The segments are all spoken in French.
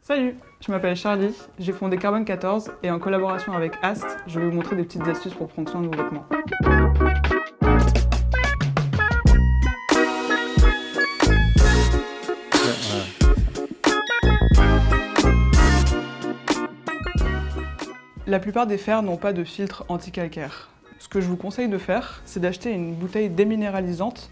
Salut, je m'appelle Charlie, j'ai fondé Carbone 14 et en collaboration avec Ast, je vais vous montrer des petites astuces pour prendre soin de vos vêtements. La plupart des fers n'ont pas de filtre anti-calcaire. Ce que je vous conseille de faire, c'est d'acheter une bouteille déminéralisante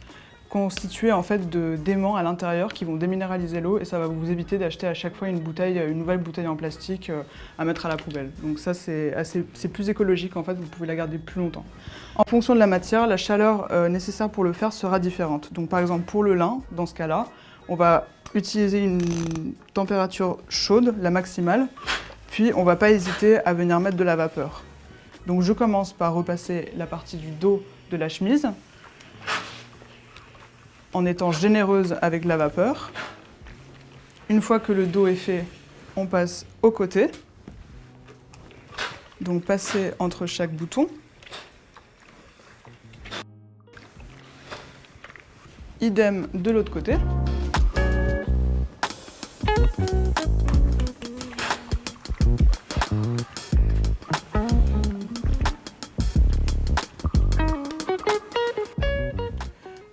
constituée en fait de d'aimants à l'intérieur qui vont déminéraliser l'eau et ça va vous éviter d'acheter à chaque fois une nouvelle bouteille en plastique à mettre à la poubelle. Donc ça c'est plus écologique en fait, vous pouvez la garder plus longtemps. En fonction de la matière, la chaleur nécessaire pour le fer sera différente. Donc par exemple pour le lin, dans ce cas-là, on va utiliser une température chaude, la maximale, puis on ne va pas hésiter à venir mettre de la vapeur. Donc je commence par repasser la partie du dos de la chemise, en étant généreuse avec la vapeur. Une fois que le dos est fait, on passe au côté. Donc passer entre chaque bouton. Idem de l'autre côté.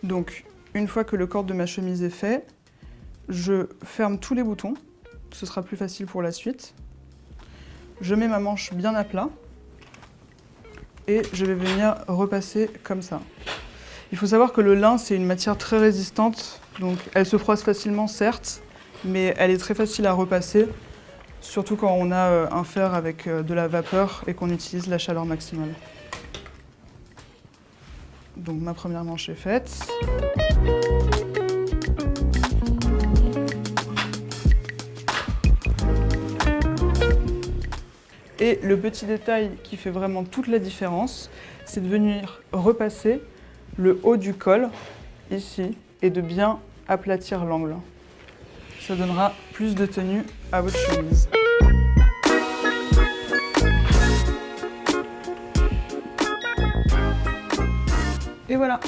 Donc, une fois que le corps de ma chemise est fait, je ferme tous les boutons, ce sera plus facile pour la suite. Je mets ma manche bien à plat et je vais venir repasser comme ça. Il faut savoir que le lin, c'est une matière très résistante, donc elle se froisse facilement certes, mais elle est très facile à repasser, surtout quand on a un fer avec de la vapeur et qu'on utilise la chaleur maximale. Donc ma première manche est faite. Et le petit détail qui fait vraiment toute la différence, c'est de venir repasser le haut du col, ici, et de bien aplatir l'angle. Ça donnera plus de tenue à votre chemise. Et voilà!